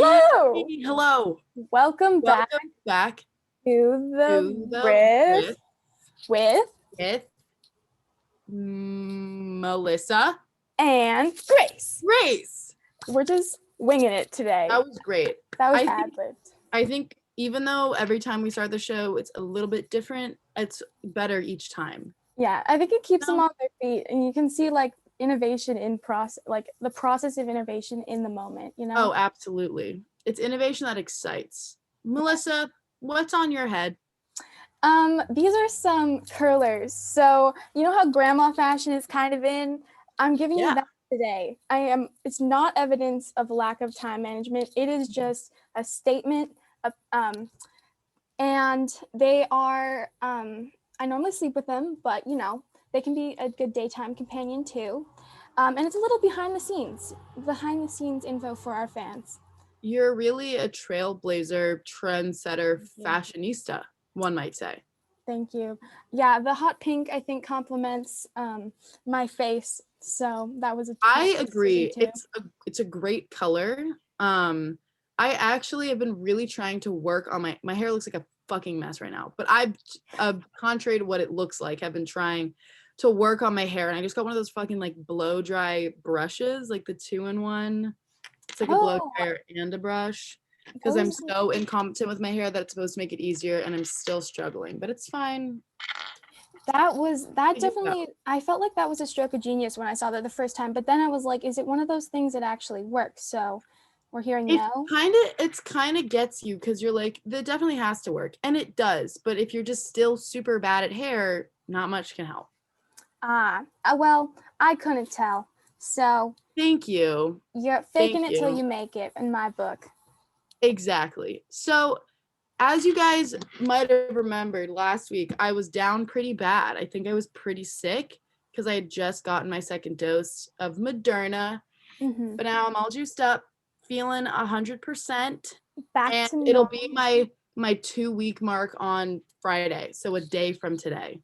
Hello. Hello. Welcome back to the Riff with Melissa and Grace. Grace. We're just winging it today. That was great. That was ad-libbed. I think even though every time we start the show, it's a little bit different, it's better each time. Yeah, I think it keeps them on their feet, and you can see like innovation in process, like the process of innovation in the moment, you know? Oh, absolutely. It's innovation that excites. Melissa, what's on your head? These are some curlers. So you know how grandma fashion is kind of in? I'm giving you that today. It's not evidence of lack of time management. It is just a statement of, and they are, I normally sleep with them, but you know, they can be a good daytime companion too. And it's a little behind the scenes info for our fans. You're really a trailblazer, trendsetter, fashionista, one might say. Thank you. Yeah, the hot pink I think complements my face, so that was a I agree. It's a great color. I actually have been really trying to work on my hair. Looks like a fucking mess right now, but I've contrary to what it looks like, I've been trying to work on my hair, and I just got one of those fucking like blow dry brushes, like the 2-in-1. It's like a blow dryer and a brush, because I'm so incompetent with my hair that it's supposed to make it easier, and I'm still struggling, but it's fine. I felt like that was a stroke of genius when I saw that the first time, but then I was like, is it one of those things that actually works? So we're hearing no. It's kind of gets you, because you're like, that definitely has to work, and it does, but if you're just still super bad at hair, not much can help. Well, I couldn't tell, so thank you. You're faking it till you make it in my book. Exactly. So as you guys might have remembered, last week I was down pretty bad. I think I was pretty sick because I had just gotten my second dose of Moderna. Mm-hmm. But now I'm all juiced up, feeling 100%. Back to normal. It'll be my 2-week mark on Friday, so a day from today.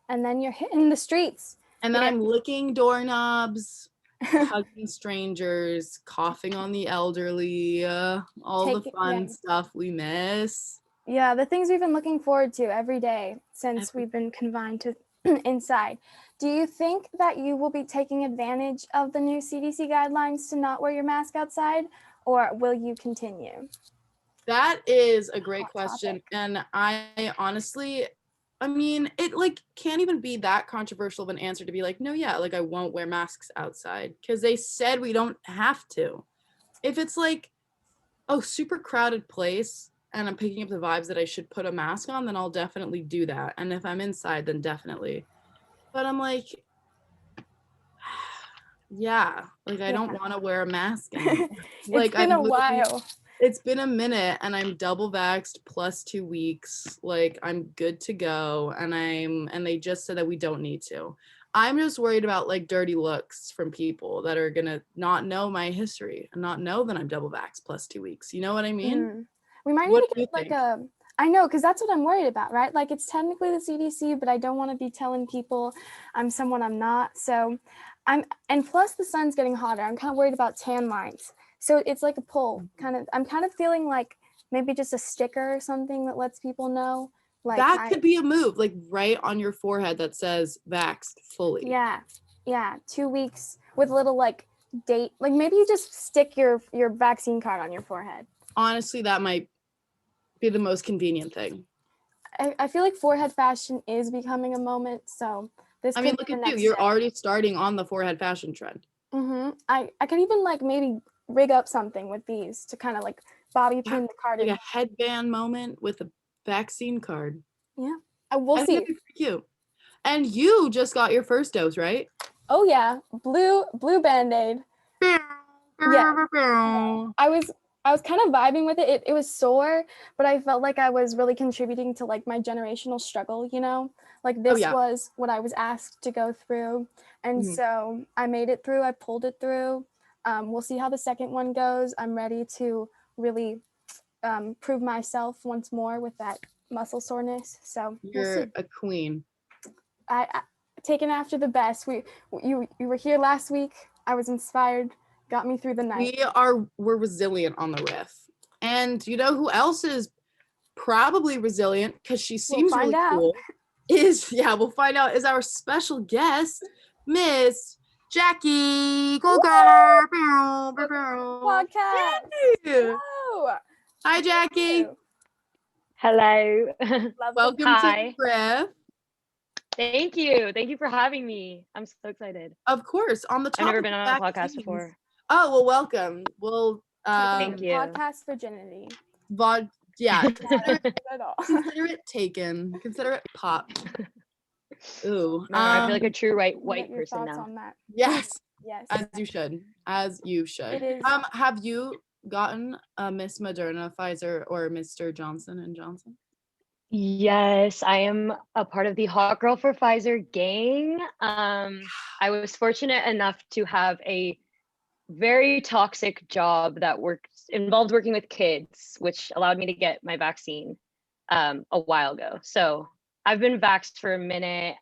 And then you're hitting the streets. And then I'm licking doorknobs, hugging strangers, coughing on the elderly, all the fun stuff we miss. Yeah, the things we've been looking forward to every day since we've been confined to inside. Do you think that you will be taking advantage of the new CDC guidelines to not wear your mask outside, or will you continue? That is a great question. And I honestly, I mean, it like can't even be that controversial of an answer to be like, no, yeah, like I won't wear masks outside, because they said we don't have to. If it's like a super crowded place and I'm picking up the vibes that I should put a mask on, then I'll definitely do that. And if I'm inside, then definitely. But I'm like, yeah, like I don't want to wear a mask anymore. Like, it's been a while. It's been a minute, and I'm double vaxxed plus 2 weeks. Like, I'm good to go, and they just said that we don't need to. I'm just worried about like dirty looks from people that are gonna not know my history and not know that I'm double vaxxed plus 2 weeks. You know what I mean? We might need to get like I know, because that's what I'm worried about, right? Like, it's technically the CDC, but I don't want to be telling people I'm someone I'm not. So and plus the sun's getting hotter. I'm kind of worried about tan lines. So it's like a pull, I'm kind of feeling like maybe just a sticker or something that lets people know. Like that could be a move, like right on your forehead that says vaxxed fully. Yeah, 2 weeks with a little like date. Like maybe you just stick your vaccine card on your forehead. Honestly, that might be the most convenient thing. I feel like forehead fashion is becoming a moment, so this. I mean, look at you. You're already starting on the forehead fashion trend. I could even like maybe rig up something with these to kind of like bobby pin the card. Like a headband moment with a vaccine card. Yeah, we'll see. Cute. And you just got your first dose, right? Oh yeah, blue Band-Aid. Yeah, I was kind of vibing with it. It was sore, but I felt like I was really contributing to like my generational struggle, you know? Like this was what I was asked to go through. And so I made it through, I pulled it through. We'll see how the second one goes. I'm ready to really prove myself once more with that muscle soreness. So you're a queen. I taken after the best. You were here last week. I was inspired. got me through the night. We're resilient on the Riff. And you know who else is probably resilient because she seems really cool we'll find out, is our special guest, Miss Jacqui Kolker. Podcast. Hello. Hi, Jacqui. Hello. Welcome to Riff. Thank you for having me. I'm so excited. Of course, on the topic. I've never been on a podcast before. Oh, well, welcome. We'll thank you. Podcast virginity. Consider it taken. Consider it popped. Ooh. I feel like a true white person now. On that. Yes. Yes. As you should. It is. Have you gotten a Miss Moderna, Pfizer, or Mr. Johnson and Johnson? Yes, I am a part of the Hot Girl for Pfizer gang. I was fortunate enough to have a very toxic job that involved working with kids, which allowed me to get my vaccine a while ago. So I've been vaxxed for a minute.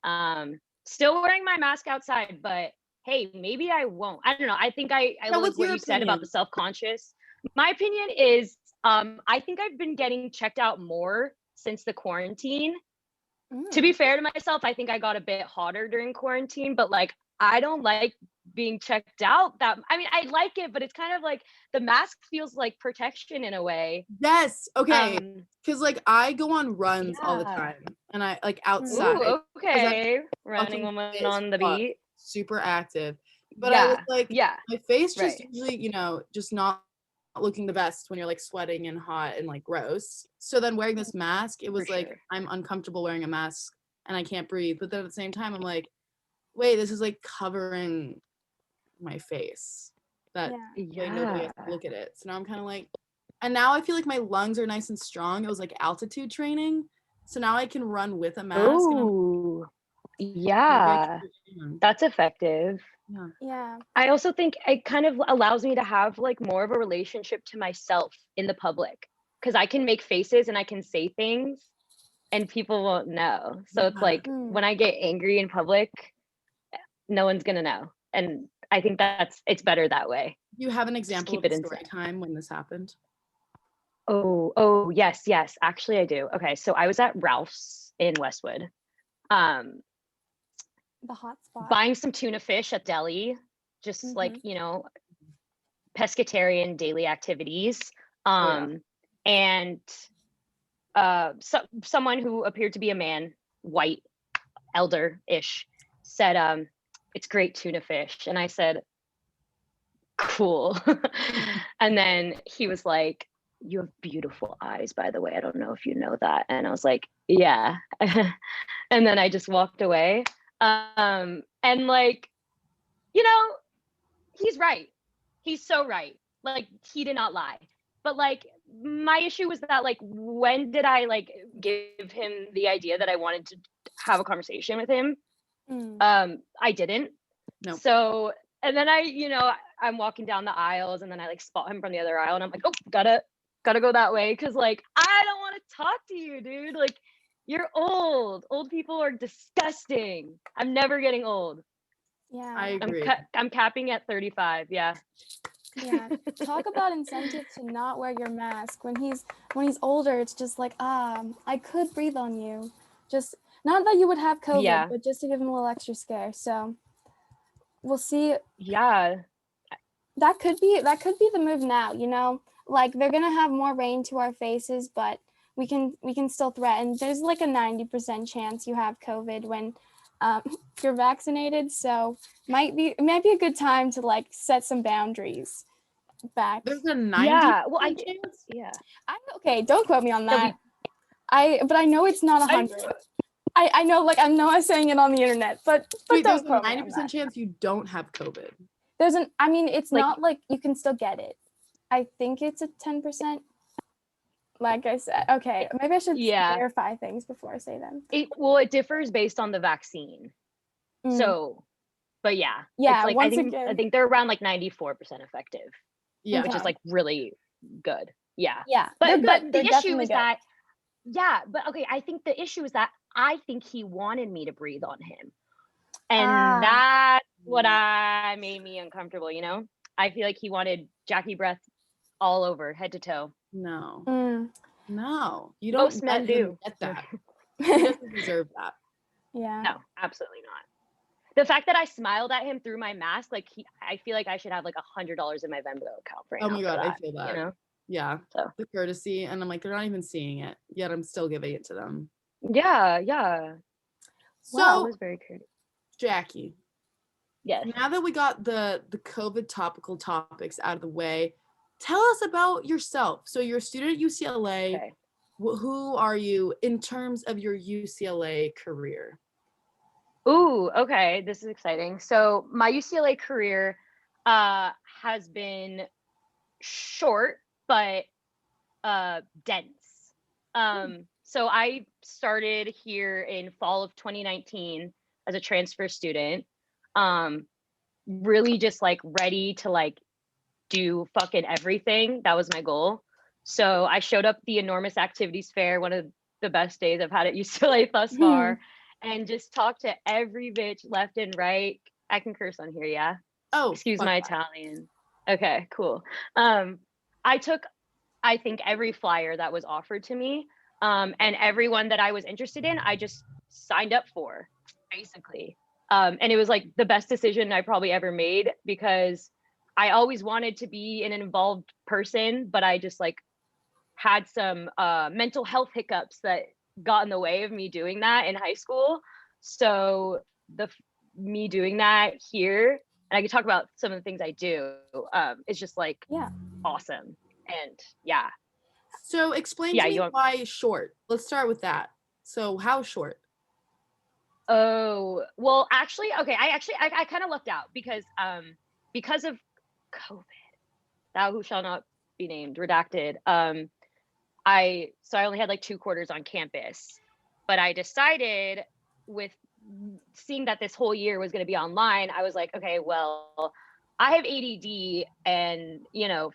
Still wearing my mask outside, but hey, maybe I won't. I don't know. I think I like what you said about the self-conscious. My opinion is I think I've been getting checked out more since the quarantine. To be fair to myself, I think I got a bit hotter during quarantine, but like I don't like being checked out. I like it, but it's kind of like the mask feels like protection in a way. Yes. Okay. Because like I go on runs all the time, and I like outside. Ooh, okay. Running woman on the beat. Super active. But I was like, my face just usually, just not looking the best when you're like sweating and hot and like gross. So then wearing this mask, it was like I'm uncomfortable wearing a mask and I can't breathe. But then at the same time, I'm like, wait, this is like covering my face. That way nobody has to look at it. So now I'm kind of like, and now I feel like my lungs are nice and strong. It was like altitude training. So now I can run with a mask. Ooh, that's effective. Yeah. I also think it kind of allows me to have like more of a relationship to myself in the public, because I can make faces and I can say things and people won't know. So it's like when I get angry in public, no one's gonna know. And I think it's better that way. You have an example of a story time when this happened? Oh, yes. Actually, I do. Okay, so I was at Ralph's in Westwood. The hot spot. Buying some tuna fish at deli, just like, pescatarian daily activities. And someone who appeared to be a man, white, elder-ish, said, it's great tuna fish. And I said, cool. And then he was like, you have beautiful eyes, by the way. I don't know if you know that. And I was like, yeah. And then I just walked away. And like, he's right. He's so right. Like, he did not lie. But like, my issue was that like, when did I like give him the idea that I wanted to have a conversation with him? I didn't. No. So, and then I'm walking down the aisles and then I like spot him from the other aisle and I'm like, oh, gotta go that way. Cause like, I don't want to talk to you, dude. Like, you're old. Old people are disgusting. I'm never getting old. Yeah. I agree. I'm capping at 35. Yeah. Yeah. Talk about incentive to not wear your mask. When he's older, it's just like, I could breathe on you. Just not that you would have COVID, but just to give him a little extra scare. So we'll see. Yeah. That could be the move now, like they're gonna have more rain to our faces, but we can still threaten. There's like a 90% chance you have COVID when you're vaccinated. So it might be a good time to like set some boundaries back. There's a 90% chance? Yeah. Okay, don't quote me on that. But I know it's not 100. I know, like, I'm not saying it on the internet, but wait, there's a 90% chance you don't have COVID. It's like, not like you can still get it. I think it's a 10%. Like I said, okay, maybe I should verify things before I say them. It differs based on the vaccine. So, but yeah, like, I think they're around like 94% effective. Yeah, which is like really good. Yeah, but the issue is that I think the issue is that I think he wanted me to breathe on him, and that's what made me uncomfortable. I feel like he wanted Jacqui breath all over, head to toe. No. Mm. No. You don't Most men do. get that. He doesn't deserve that. Yeah. No, absolutely not. The fact that I smiled at him through my mask, like I feel like I should have like $100 in my Venmo account right Oh now. my God, for that, I feel that. You know? Yeah. So the courtesy, and I'm like, they're not even seeing it yet. I'm still giving it to them. yeah, yeah. So Wow, it was very courteous. Jacqui, Yes. now that we got the COVID topical topics out of the way, tell us about yourself. So you're a student at UCLA. Okay. Who are you in terms of your UCLA career? Ooh, okay. This is exciting. So my UCLA career has been short but dense. So I started here in fall of 2019 as a transfer student. Really just like ready to like do fucking everything. That was my goal. So I showed up the enormous activities fair, one of the best days I've had at UCLA thus far, and just talked to every bitch left and right. I can curse on here, yeah? Oh, Excuse fuck my that. Italian. Okay, cool. I took, I think, every flyer that was offered to me, and everyone that I was interested in, I just signed up for, basically. And it was like the best decision I probably ever made, because I always wanted to be an involved person, but I just like had some mental health hiccups that got in the way of me doing that in high school. So me doing that here, and I could talk about some of the things I do, it's just like awesome. And yeah. So explain Yeah, to me you want why short. Let's start with that. So how short? Oh, well, actually, okay. I kind of lucked out because of COVID, thou who shall not be named, redacted. I only had like 2 quarters on campus, but I decided, with seeing that this whole year was going to be online, I was like, okay, well, I have ADD, and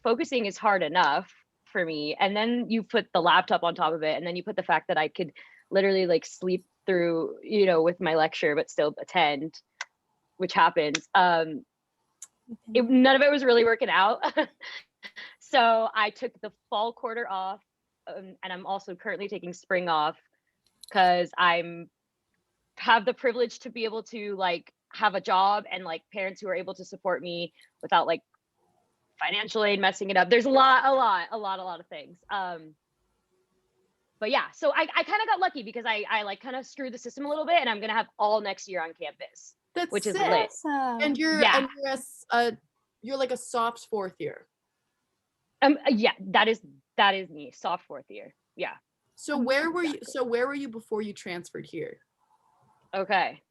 focusing is hard enough for me. And then you put the laptop on top of it, and then you put the fact that I could literally like sleep through, with my lecture, but still attend, which happens. None of it was really working out. So I took the fall quarter off, and I'm also currently taking spring off, because I'm have the privilege to be able to like have a job and like parents who are able to support me without like financial aid messing it up. There's a lot of things. But yeah, so I kind of got lucky, because I like kind of screwed the system a little bit, and I'm gonna have all next year on campus. That's which is sick. lit. And you're you're like a soft fourth year. Yeah, that is me, soft fourth year. Yeah. So where were you? So where were you before you transferred here? Okay.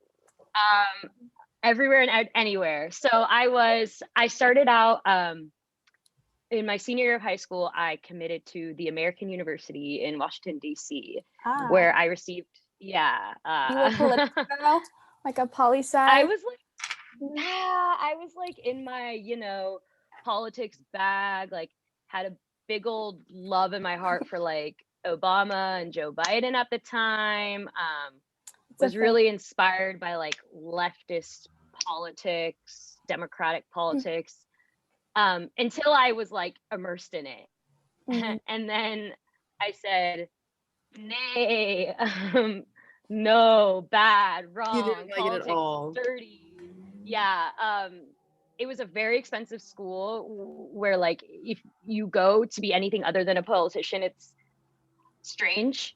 Everywhere and anywhere. So I started out in my senior year of high school. I committed to the American University in Washington, D.C., where I received, you were political, like a poli-sci? I was like in my, politics bag, like had a big old love in my heart for like Obama and Joe Biden at the time. Was really inspired by like leftist politics, democratic politics, until I was like immersed in it. And then I said, nay, no, bad, wrong, You didn't like politics, it at all. dirty. Yeah. It was a very expensive school where like if you go to be anything other than a politician, it's strange.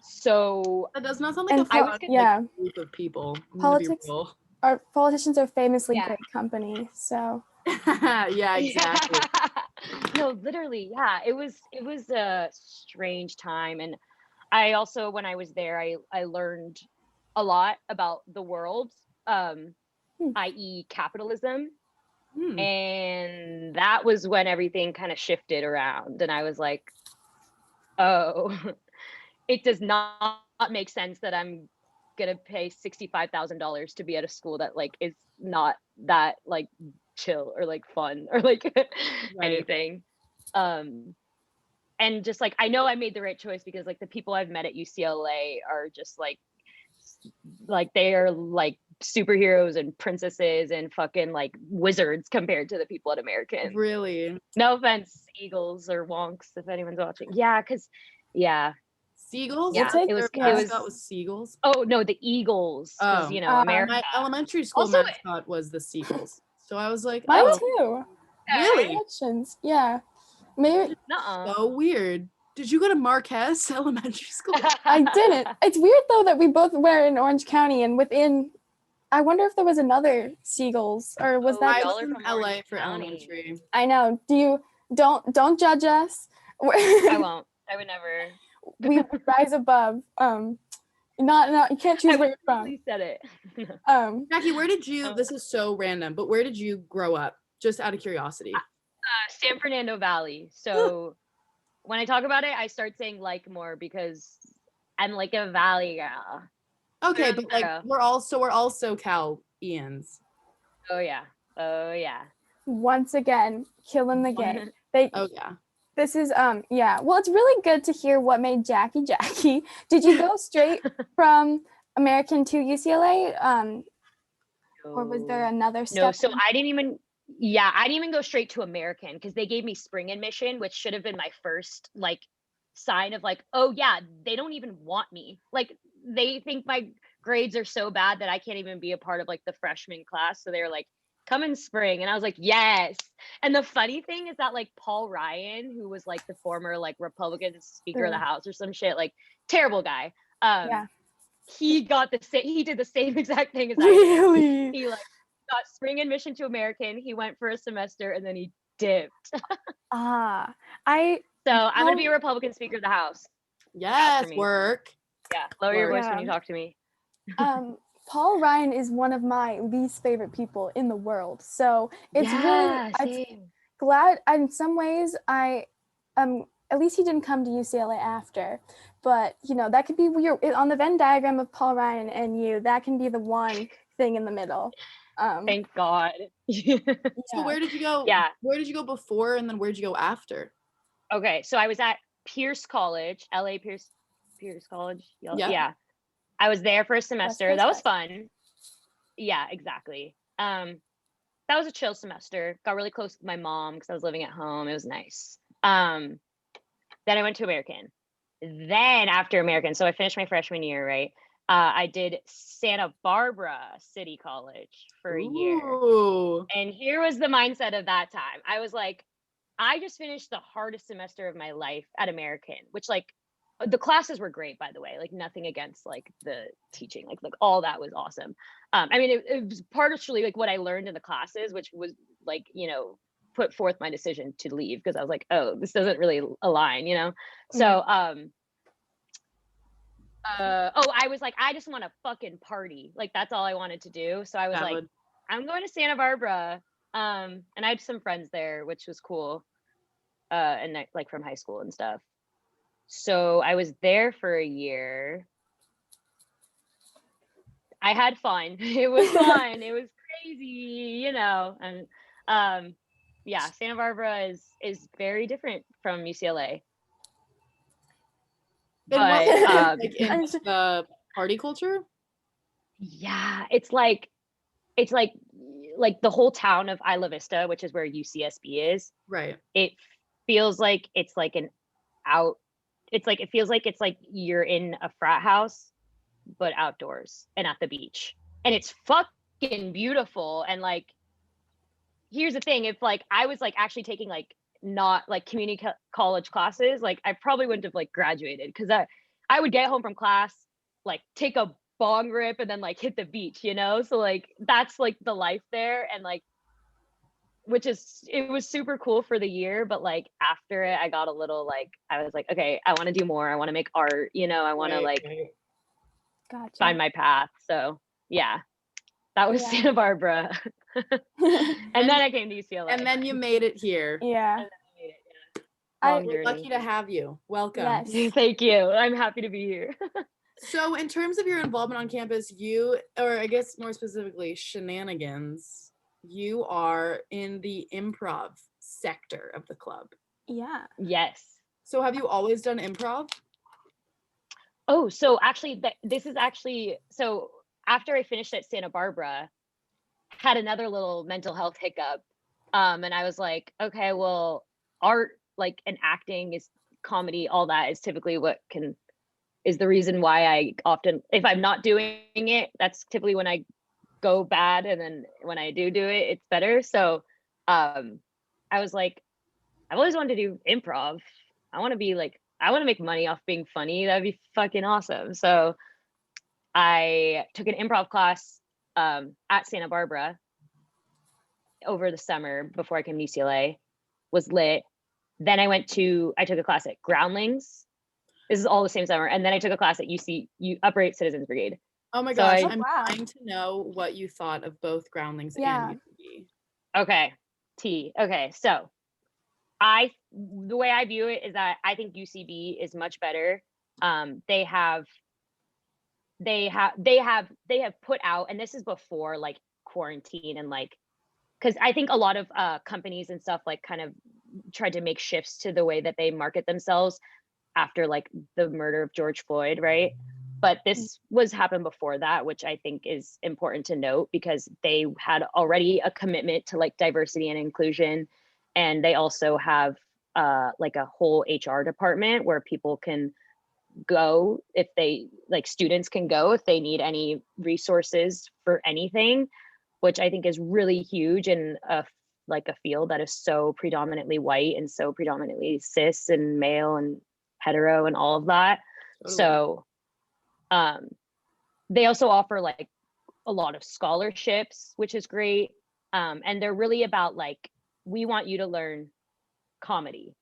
So that does not sound like a fun group of people. Politicians are famously great company, so yeah, exactly. No, literally, yeah. It was a strange time. And I also, when I was there, I learned a lot about the world, i.e. capitalism. And that was when everything kind of shifted around, and I was like, oh, it does not make sense that I'm gonna pay $65,000 to be at a school that like is not that like chill or like fun or like anything. And just like, I know I made the right choice, because like the people I've met at UCLA are just like they are like superheroes and princesses and fucking like wizards compared to the people at American. Really? No offense, Eagles or Wonks, if anyone's watching. Yeah, because Seagulls? Yeah, We'll take- it was Their it was mascot was seagulls. oh no, the Eagles. Because America. My elementary school Also- mascot was the seagulls. So I was like, Mine oh, too. really? Connections. Yeah. Maybe Nuh-uh. So weird. Did you go to Marquez Elementary School? I didn't. It's weird though that we both were in Orange County and within. I wonder if there was another Seagulls or was Oh, that I y'all was are in from LA Orange for County. elementary. I know. Don't judge us. I won't. I would never. We rise above. Not you can't choose I where you're from. literally said it. Jacqui, where did you? Oh. This is so random, but where did you grow up? Just out of curiosity. San Fernando Valley. So when I talk about it, I start saying like more because I'm like a valley girl. Okay, but like America. we're all SoCal Ians. Oh yeah. Oh yeah. Once again, killing the game. They Oh yeah. This is yeah. Well, it's really good to hear what made Jacqui Jacqui. Did you go straight from American to UCLA? Or was there another step? No, so I didn't even go straight to American because they gave me spring admission, which should have been my first like sign of like, oh yeah, they don't even want me. Like they think my grades are so bad that I can't even be a part of like the freshman class. So they were like, come in spring. And I was like, yes. And the funny thing is that like Paul Ryan, who was like the former like Republican Speaker of the House or some shit, like terrible guy. Yeah. He got he did the same exact thing as I Really? did. He like got spring admission to American. He went for a semester and then he dipped. So I I'm gonna be a Republican Speaker of the House. Yes, me. work. Yeah, lower your voice Yeah. when you talk to me. Paul Ryan is one of my least favorite people in the world. So it's really I'm glad in some ways at least he didn't come to UCLA after. But that could be weird on the Venn diagram of Paul Ryan and you, that can be the one thing in the middle. Thank God. So where did you go? Yeah. Where did you go before and then where did you go after? Okay, so I was at Pierce College, LA Pierce College. Yeah. I was there for a semester. That was fun. Yeah, exactly. That was a chill semester. Got really close with my mom because I was living at home. It was nice. Then I went to American. Then after American, so I finished my freshman year, right? I did Santa Barbara City College for a year. And here was the mindset of that time. I was like, I just finished the hardest semester of my life at American, which like the classes were great, by the way, like nothing against like the teaching, like all that was awesome. I mean, it was partially like what I learned in the classes, which was like, put forth my decision to leave because I was like, oh, this doesn't really align, So, I was like, I just want to fucking party. Like, that's all I wanted to do. So I was like, I'm going to Santa Barbara. And I had some friends there, which was cool. And like from high school and stuff. So I was there for a year. I had fun. It was fun. It was crazy, and yeah, Santa Barbara is very different from UCLA. But like in the party culture? Yeah, it's like the whole town of Isla Vista, which is where UCSB is. Right. It feels like it's like it feels like it's like you're in a frat house, but outdoors and at the beach. And it's fucking beautiful. And like, here's the thing, if like I was like actually taking like not like community college classes, like I probably wouldn't have like graduated because I would get home from class, like take a bong rip and then like hit the beach, so like that's like the life there. And like it was super cool for the year, but like after it I got a little like I was like, okay, I want to do more, I want to make art, I want to find my path. So yeah, that was Santa Barbara. and then I came to UCLA and then you made it here. We're lucky to have you. Welcome. Yes. Thank you, I'm happy to be here. So in terms of your involvement on campus, or I guess more specifically shenanigans, you are in the improv sector of the club. Yeah. Yes. So have you always done improv? Oh, so actually this is actually, so after I finished at Santa Barbara, had another little mental health hiccup. And I was like, okay, well, art, like, and acting is comedy, all that is typically is the reason why I often, if I'm not doing it, that's typically when I go bad. And then when I do it, it's better. So I was like, I've always wanted to do improv. I want to make money off being funny. That'd be fucking awesome. So I took an improv class at Santa Barbara over the summer before I came to UCLA. Was lit. Then I took a class at Groundlings. This is all the same summer. And then I took a class at Upright Citizens Brigade. Oh my So gosh, I- I'm dying to know what you thought of both Groundlings Yeah. and UCB. Okay. Okay. So the way I view it is that I think UCB is much better. They have put out, and this is before like quarantine and like, because I think a lot of companies and stuff like kind of tried to make shifts to the way that they market themselves after like the murder of George Floyd, right? But this happened before that, which I think is important to note because they had already a commitment to like diversity and inclusion. And they also have like a whole HR department where people can go if they like, students can go if they need any resources for anything, which I think is really huge in a field that is so predominantly white and so predominantly cis and male and hetero and all of that. Totally. So they also offer like a lot of scholarships, which is great. And they're really about like, we want you to learn comedy,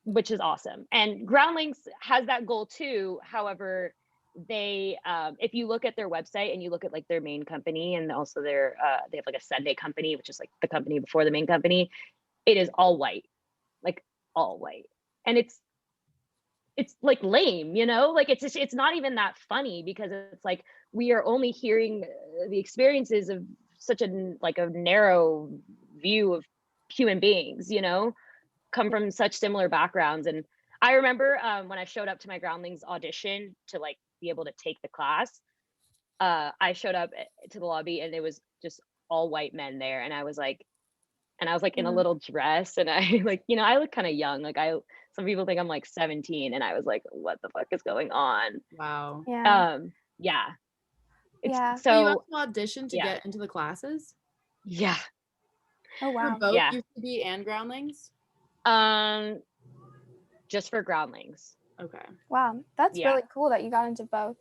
which is awesome. And Groundlings has that goal too. However, they if you look at their website and you look at like their main company and also they have like a Sunday company, which is like the company before the main company, it is all white, like all white. And it's like lame, you know, like it's not even that funny because it's like we are only hearing the experiences of such a like a narrow view of human beings, you know, come from such similar backgrounds. And I remember when I showed up to my Groundlings audition to like be able to take the class, I showed up to the lobby and it was just all white men there, and I was like in a little dress, and I like, you know, I look kind of young, like some people think I'm like 17, and I was like, what the fuck is going on? Wow. Yeah. Yeah. Yeah. So you So have to audition to yeah. get into the classes yeah. Oh for wow. both Yeah. UCB and Groundlings? Just for Groundlings. Okay. Wow. That's Yeah. really cool that you got into both.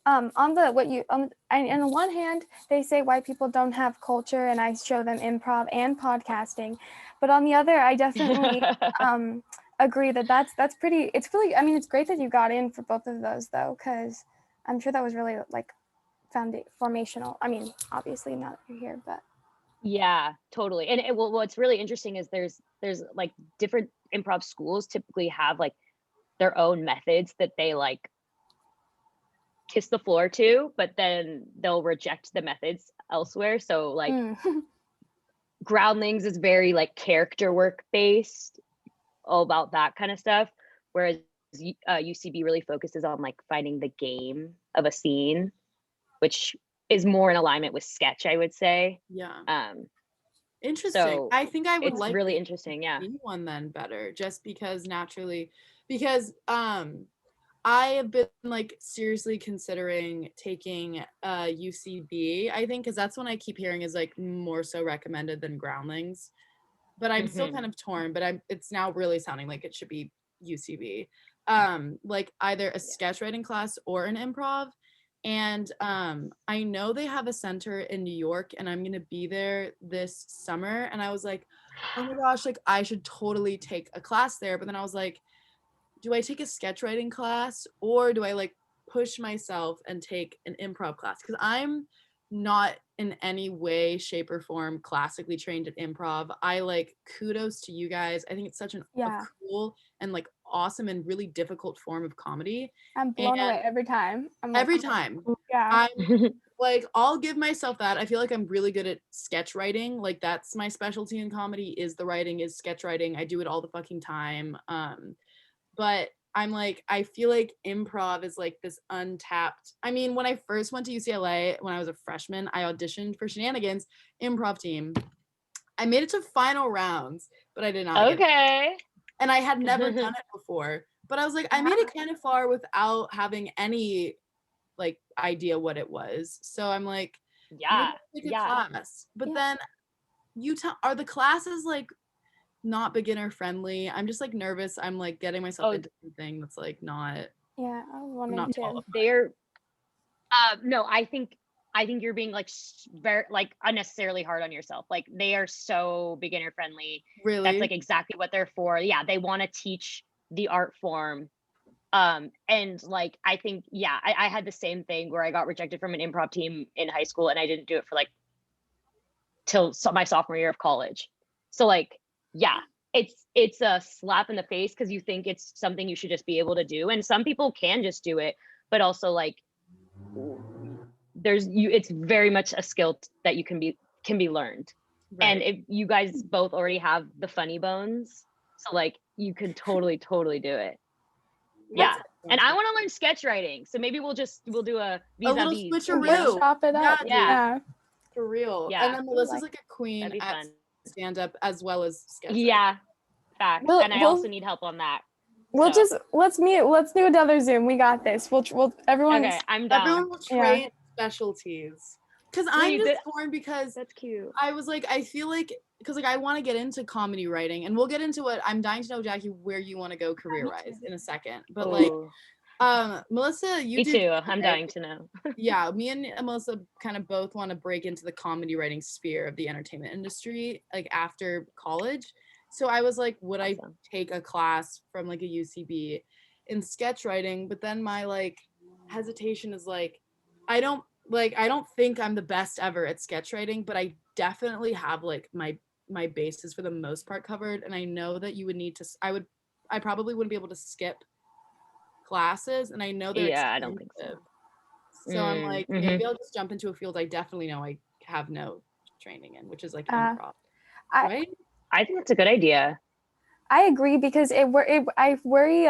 On the what you and on the one hand, they say white people don't have culture, and I show them improv and podcasting. But on the other, I definitely agree that that's pretty. It's really. I mean, it's great that you got in for both of those though, because I'm sure that was really like formational. I mean, obviously not that you're here, but Yeah, totally. And what's really interesting is there's like different improv schools typically have like their own methods that they like kiss the floor to, but then they'll reject the methods elsewhere. So like Groundlings is very like character work based, all about that kind of stuff, whereas UCB really focuses on like finding the game of a scene, which is more in alignment with sketch, I would say. Yeah. Interesting. So I think I would it's like really the interesting. Yeah. UCB one then better, just because I have been like seriously considering taking UCB, I think, because that's one I keep hearing is like more so recommended than Groundlings. But I'm still kind of torn, but it's now really sounding like it should be UCB. Like either a sketch writing class or an improv. And I know they have a center in New York, and I'm gonna be there this summer. And I was like, oh my gosh, like I should totally take a class there. But then I was like, do I take a sketch writing class or do I like push myself and take an improv class? Because I'm not in any way, shape, or form classically trained at improv. I like kudos to you guys. I think it's such a cool and like awesome and really difficult form of comedy. I'm blown away every time. Every time. Yeah. I'm like, I'll give myself that. I feel like I'm really good at sketch writing. Like that's my specialty in comedy is the writing, is sketch writing. I do it all the fucking time. But I'm like, I feel like improv is like this untapped. I mean, when I first went to UCLA, when I was a freshman, I auditioned for Shenanigans improv team. I made it to final rounds, but I did not get it. Okay. And I had never done it before. But I was like, I made it kind of far without having any like idea what it was. So I'm like, Yeah. maybe take a class. But then are the classes like not beginner friendly? I'm just like nervous. I'm like getting myself into something that's like not. Yeah, I was wondering not too. They're no, I think you're being like very like unnecessarily hard on yourself. Like they are so beginner friendly. Really? That's like exactly what they're for. Yeah, they want to teach the art form. And like I think, yeah, I had the same thing where I got rejected from an improv team in high school, and I didn't do it for like till my sophomore year of college. So like, yeah, it's a slap in the face because you think it's something you should just be able to do, and some people can just do it, but also like it's very much a skill that you can be learned. Right. And if you guys both already have the funny bones, so like you can totally do it. Yeah. And I want to learn sketch writing, so maybe we'll do a vis-a-vis. Switcheroo. Chop it up. Yeah. For real. Yeah. And then Melissa's like a queen at stand-up as well as sketch. Yeah. Fact. And I also need help on that. Let's do another Zoom. We got this. Everyone. Okay, I'm down. Everyone will trade specialties. Because I'm just torn because that's cute. I was like, I feel like because like I want to get into comedy writing, and we'll get into what I'm dying to know, Jacqui, where you want to go career-wise in a second. But like Melissa, me too. I'm dying to know. Yeah, me and Melissa kind of both want to break into the comedy writing sphere of the entertainment industry, like after college. So I was like, would I take a class from like a UCB in sketch writing? But then my like hesitation is like, I don't think I'm the best ever at sketch writing, but I definitely have like my bases for the most part covered. And I know that you would need to, I probably wouldn't be able to skip classes, and I know they're expensive. I don't think so. So I'm like, maybe I'll just jump into a field I definitely know I have no training in, which is like improv. Right? I think that's a good idea. I agree, because I worry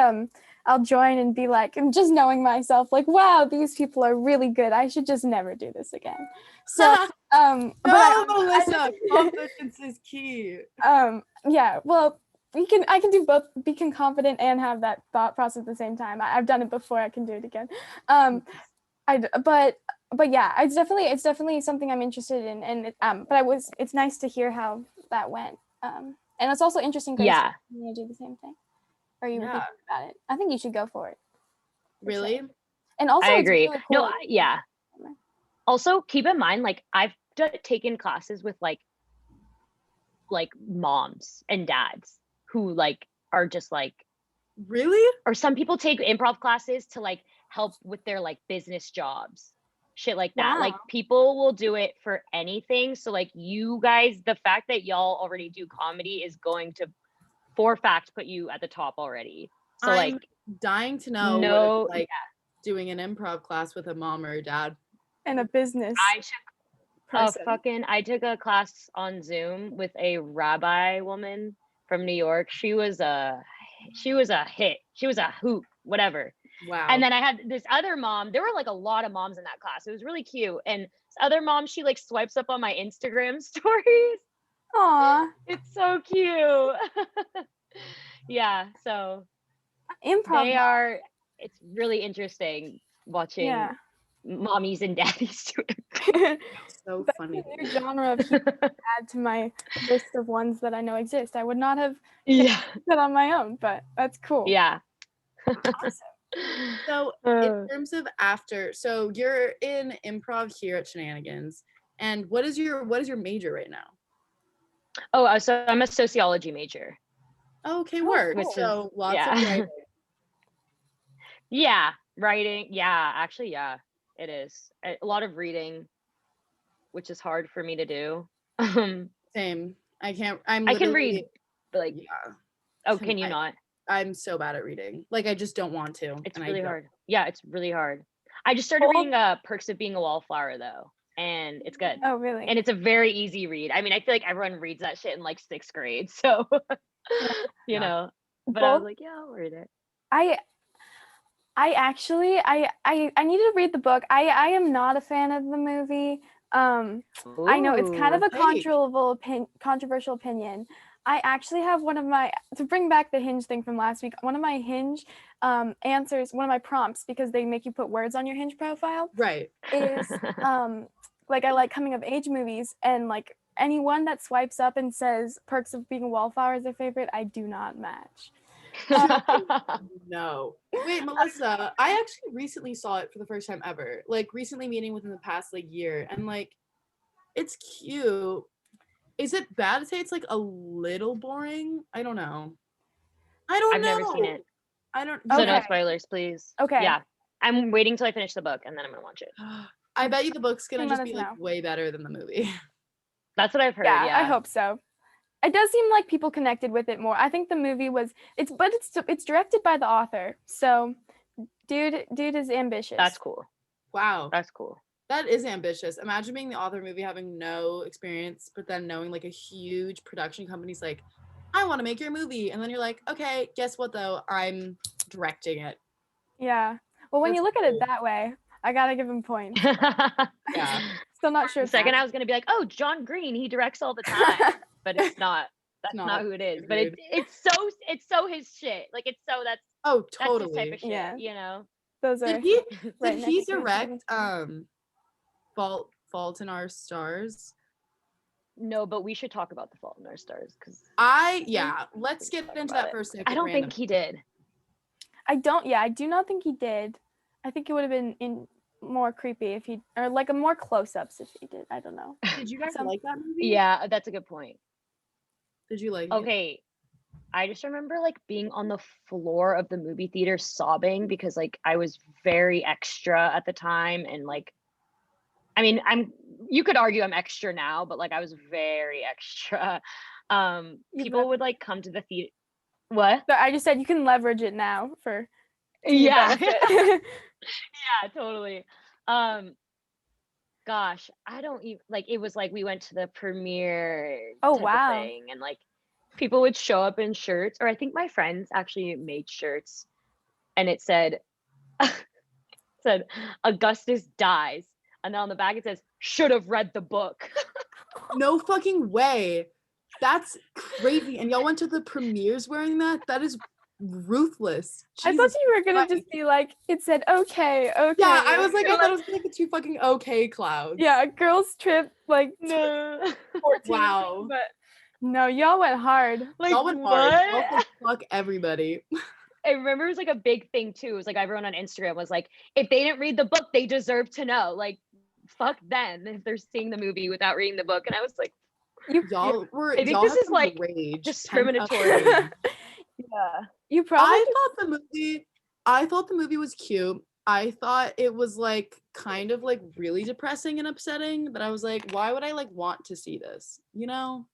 I'll join and be like, and just knowing myself, like, wow, these people are really good. I should just never do this again. So Melissa, confidence is key. Yeah, well, I can do both, be confident and have that thought process at the same time. I've done it before, I can do it again. But yeah, it's definitely something I'm interested in, and it's nice to hear how that went. And it's also interesting because you're gonna do the same thing, or you were thinking about it. I think you should go for it. Really? Sure. And also, I agree. Really cool. No, also, keep in mind, like I've taken classes with like moms and dads who like are just like, really? Or some people take improv classes to like help with their like business jobs, shit like that. Like people will do it for anything. So like you guys, the fact that y'all already do comedy is going to for fact put you at the top already. So I'm like dying to know what it's like doing an improv class with a mom or a dad and a business. I took a class on Zoom with a rabbi woman from New York. She was a hit. She was a hoot, whatever. Wow. And then I had this other mom. There were like a lot of moms in that class. It was really cute. And this other mom, she like swipes up on my Instagram stories. Aw. It's so cute. Yeah. So improv. It's really interesting watching mommies and daddies do it. So funny. That's a new genre of humor to add to my list of ones that I know exist. I would not have that on my own, but that's cool. Yeah. Awesome. So in terms of so you're in improv here at Shenanigans, and what is your major right now? Oh, so I'm a sociology major. Okay, word. So lots of writing. Yeah, writing. Yeah, actually, it is. A lot of reading, which is hard for me to do. Same. I can read, but like, oh, can you not? I'm so bad at reading. Like, I just don't want to. It's really hard. Yeah, it's really hard. I just started reading Perks of Being a Wallflower though, and it's good. Oh, really? And it's a very easy read. I mean, I feel like everyone reads that shit in like 6th grade, so you know. But I was like, I'll read it. I actually I need to read the book. I am not a fan of the movie. I know it's kind of a controversial opinion. I actually have one of my, to bring back the Hinge thing from last week, one of my Hinge answers, one of my prompts, because they make you put words on your Hinge profile, Right. is like I like coming of age movies, and like anyone that swipes up and says Perks of Being a Wallflower is their favorite, I do not match. No. Wait, Melissa, I actually recently saw it for the first time ever. Like recently meaning within the past like year, and like it's cute. Is it bad to say it's like a little boring? I don't know. I've never seen it. I don't So Okay. no spoilers, please. Okay. Yeah. I'm waiting till I finish the book and then I'm gonna watch it. I bet you the book's gonna just Let be us like know. way better than the movie. That's what I've heard. Yeah, Yeah. I hope so. It does seem like people connected with it more. I think the movie was it's directed by the author. So dude is ambitious. That's cool. Wow. That's cool. That is ambitious. Imagine being the author of a movie, having no experience, but then knowing like a huge production company's like, I want to make your movie. And then you're like, okay, guess what though? I'm directing it. Yeah. Well, when That's you look at cool. it that way, I gotta give him points. Yeah. Still not sure. The second I was gonna be like, oh, John Green, he directs all the time. But it's not. That's not who it is. But it's so his shit. Like it's so that's Oh, that's totally. his type of shit, Yeah. you know? Those are Did he right did he next to each other. direct Fault in Our Stars? No, but we should talk about The Fault in Our Stars because Let's get talk into about that it. for a second. I don't think he did. I do not think he did. I think it would have been more creepy if he, or like a more close-ups if he did. I don't know. Did you guys like that movie? Yeah, that's a good point. Did you like it? Okay. I just remember like being on the floor of the movie theater sobbing because like I was very extra at the time, and like I mean you could argue I'm extra now, but like I was very extra. People would like come to the theater. What? So I just said you can leverage it now for Yeah. benefit. Yeah, totally. Gosh, I don't even like it was like we went to the premiere Oh, type of wow. thing, and like people would show up in shirts, or I think my friends actually made shirts and it said Augustus dies, and then on the back it says should have read the book. No fucking way. That's crazy. And y'all went to the premieres wearing that? That is ruthless. I thought you were gonna just be like, it said okay. Yeah, I was like, I thought it was like the two fucking okay clouds. Yeah, girls trip like No. 14. Wow. But no, y'all went hard. Like Y'all went hard. Y'all said, fuck everybody. I remember it was like a big thing too. It was like everyone on Instagram was like, if they didn't read the book, they deserve to know. Like, fuck them if they're seeing the movie without reading the book. And I was like, Y'all were. I think y'all this had is some like rage. discriminatory. Yeah. You probably I thought the movie was cute. I thought it was like kind of like really depressing and upsetting, but I was like, why would I like want to see this? You know?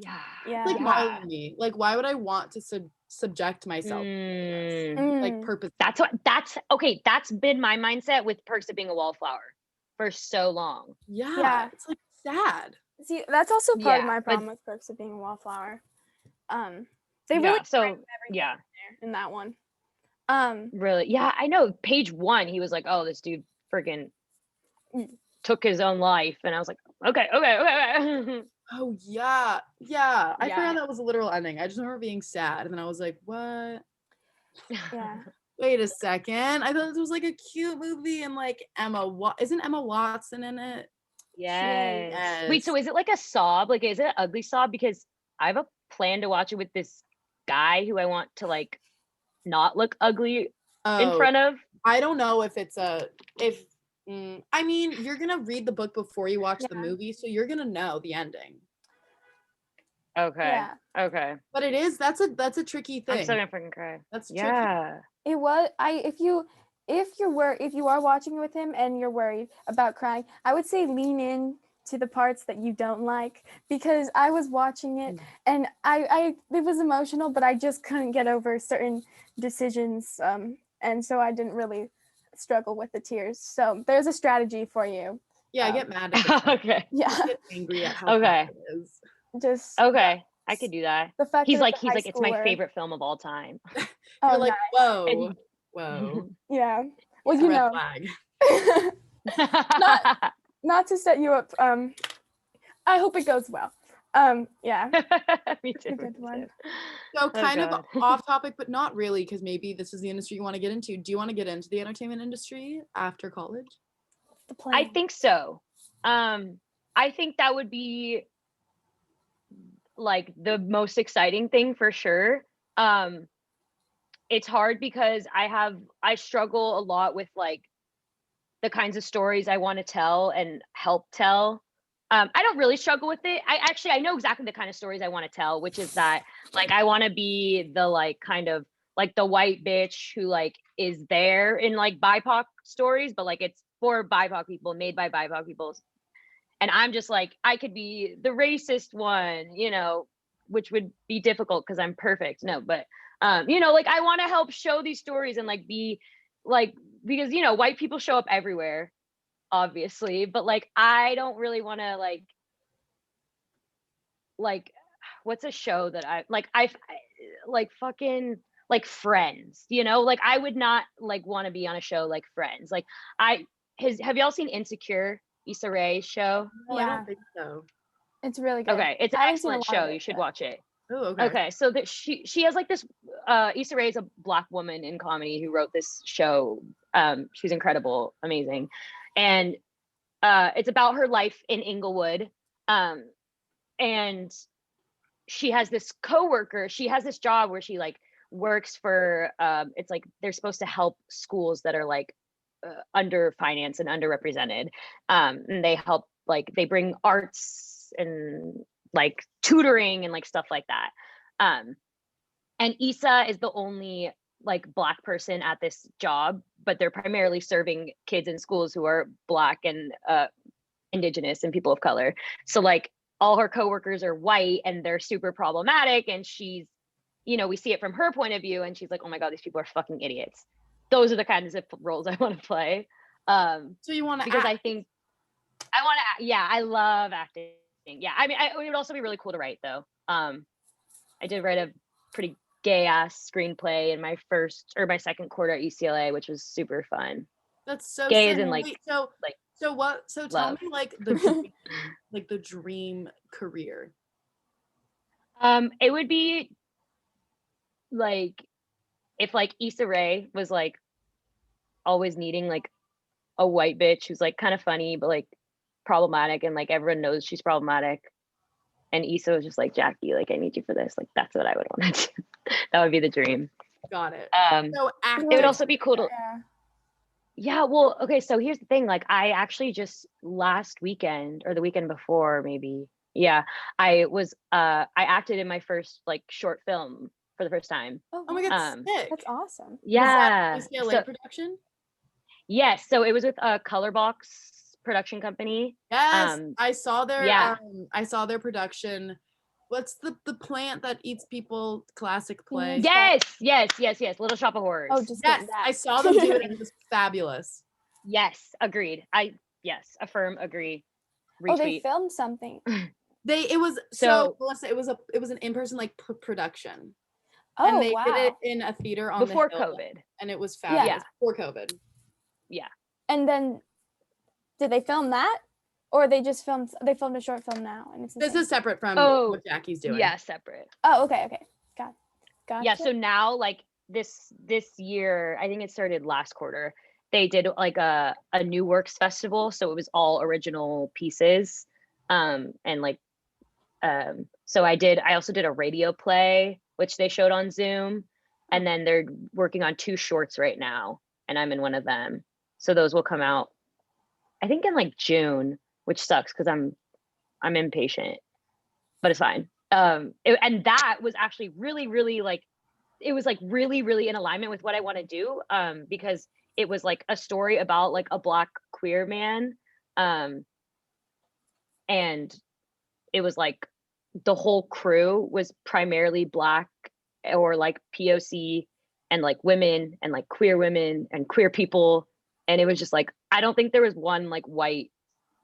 Yeah. Like bothering me. Like, why would I want to subject myself to this? Like purpose? That's okay. That's been my mindset with Perks of Being a Wallflower for so long. Yeah. It's like sad. See, that's also part of Yeah, my but- problem with Perks of Being a Wallflower. They really so framed everything yeah, there in that one. really, yeah. I know. Page 1, he was like, "Oh, this dude freaking took his own life," and I was like, "Okay." Oh yeah. I Yeah. forgot that was a literal ending. I just remember being sad, and then I was like, what? Yeah. Wait a second. I thought this was like a cute movie, and like isn't Emma Watson in it? Yes. Wait, so is it like a sob? Like, is it an ugly sob? Because I have a plan to watch it with this guy who I want to like not look ugly in front of. I don't know if it's I mean, you're gonna read the book before you watch the movie, so you're gonna know the ending. Okay. Yeah. Okay. But that's a tricky thing. I'm still gonna freaking cry. That's tricky. Yeah. It was if you are watching with him and you're worried about crying, I would say lean in to the parts that you don't like, because I was watching it and it was emotional, but I just couldn't get over certain decisions, and so I didn't really struggle with the tears. So there's a strategy for you. Yeah, I get mad at the Okay. Yeah. I get angry at how Okay. bad it is. Just Okay. I could do that. the fact He's that like, it's a high it's my schooler. favorite film of all time. Oh, You're like, nice. whoa. And Whoa. Yeah. Well, Red flag. not to set you up. I hope it goes well. Yeah. Me too. A good one. So kind of God. off topic, but not really, because maybe this is the industry you want to get into. Do you want to get into the entertainment industry after college? The plan. I think so. I think that would be like the most exciting thing for sure. It's hard because I struggle a lot with like the kinds of stories I want to tell and help tell. I don't really struggle with it. I know exactly the kind of stories I want to tell, which is that like I want to be the like kind of like the white bitch who like is there in like BIPOC stories, but like it's for BIPOC people, made by BIPOC people. And I'm just like, I could be the racist one, you know, which would be difficult because I'm perfect. No, but you know, like I want to help show these stories and like be like, because you know, white people show up everywhere, obviously, but like I don't really want to like what's a show that I like fucking like Friends, you know, like I would not like want to be on a show like Friends. Like have y'all seen Insecure, Issa Rae's show? No, I Yeah. don't think so. It's really good. Okay, it's an I haven't seen a excellent lot of show. it, You should but- watch it. Oh, okay. Okay, so that she has like this Issa Rae is a Black woman in comedy who wrote this show. She's incredible, amazing. And it's about her life in Inglewood. And she has this coworker, she has this job where she like works for it's like they're supposed to help schools that are like under financed and underrepresented. And they help like they bring arts and like tutoring and like stuff like that. And Issa is the only like Black person at this job, but they're primarily serving kids in schools who are Black and Indigenous and people of color. So like all her coworkers are white and they're super problematic, and she's, you know, we see it from her point of view and she's like, oh my God, these people are fucking idiots. Those are the kinds of roles I want to play. So you want to because act. I think I want to, yeah, I love acting. Yeah, I mean, it would also be really cool to write though. I did write a pretty gay ass screenplay in my first or my second quarter at UCLA, which was super fun. That's so Gay sick. is in like Wait, so like so what? So tell love. me like the dream, like the dream career. It would be like if like Issa Rae was like always needing like a white bitch who's like kind of funny but like problematic, and like everyone knows she's problematic, and Issa was just like, Jacqui, like I need you for this. Like that's what I would want to do. That would be the dream. Got it. It So would acting. also be cool to Yeah. yeah, well, okay, so here's the thing. Like I actually just last weekend or the weekend before maybe, yeah, I acted in my first like short film for the first time. Oh my God, sick. That's awesome. Yeah. Was that UCLA So, production? yes, so it was with a Colorbox production company. Yes, I saw their yeah. I saw their production. What's the plant that eats people classic play? Yes. Little Shop of Horrors. Oh, just Yes, kidding. That. I saw them do it and it was fabulous. Yes, agreed. Yes, affirm, agree, retweet. Oh, they filmed something. It was So- Melissa, it was an in-person like production. Oh, And they wow. did it in a theater on before the hill, COVID. and it was fabulous. Yeah. Before COVID. Yeah. And then, did they film that, or they filmed a short film now? And it's the This same? is separate from Oh, what Jacqui's doing. Yeah, separate. Oh, okay. Gotcha. Yeah, so now like this year, I think it started last quarter, they did like a new works festival, so it was all original pieces. And like so I also did a radio play which they showed on Zoom, and then they're working on 2 shorts right now and I'm in one of them. So those will come out I think in like June, which sucks because I'm impatient, but it's fine. And that was actually really like, it was like really in alignment with what I want to do, because it was like a story about like a Black queer man, and it was like the whole crew was primarily Black or like POC and like women and like queer women and queer people, and it was just like I don't think there was one like white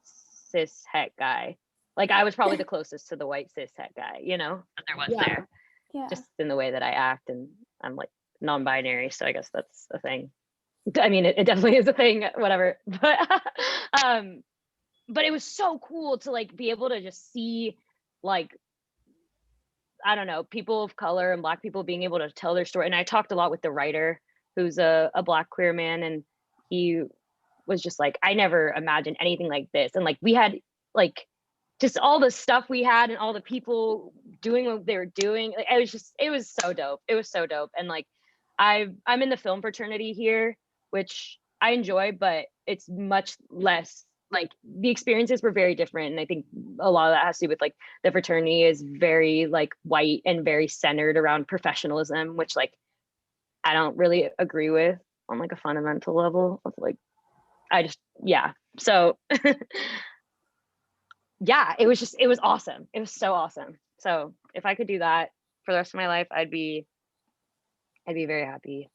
cis het guy. Like I was probably the closest to the white cis het guy, you know, that there was there. Yeah. Just in the way that I act, and I'm like non-binary, so I guess that's a thing. I mean, it definitely is a thing, whatever. But it was so cool to like be able to just see like, I don't know, people of color and Black people being able to tell their story. And I talked a lot with the writer, who's a Black queer man, and he was just like, I never imagined anything like this. And like we had like just all the stuff we had and all the people doing what they were doing. Like, it was so dope. It was so dope. And like I'm in the film fraternity here, which I enjoy, but it's much less, like the experiences were very different. And I think a lot of that has to do with like the fraternity is very like white and very centered around professionalism, which like I don't really agree with on like a fundamental level of like, yeah. So yeah, it was awesome. It was so awesome. So if I could do that for the rest of my life, I'd be very happy.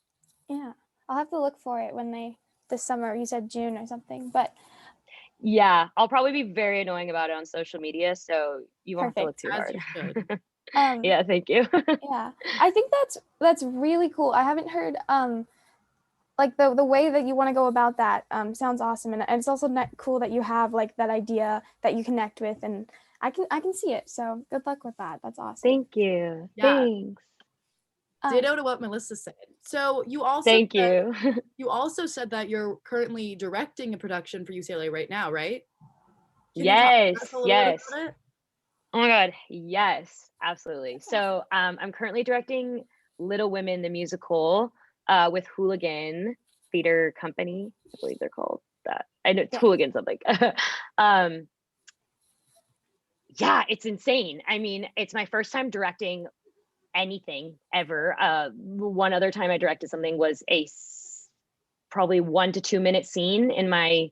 Yeah, I'll have to look for it when this summer. You said June or something, but yeah, I'll probably be very annoying about it on social media, so you won't have to look too hard. You should. Yeah, thank you. Yeah, I think that's really cool. I haven't heard like the way that you want to go about that sounds awesome, and it's also cool that you have like that idea that you connect with, and I can see it. So good luck with that. That's awesome. Thank you. Yeah. Thanks. Ditto to what Melissa said. So you also you also said that you're currently directing a production for UCLA right now, right? Yes. Yes. Oh my God. Yes, absolutely. So I'm currently directing Little Women, the musical, with Hooligan Theater Company. I believe they're called that. I know it's Hooligan something. Yeah, it's insane. I mean, it's my first time directing anything ever. One other time I directed something was probably 1 to 2 minute scene in my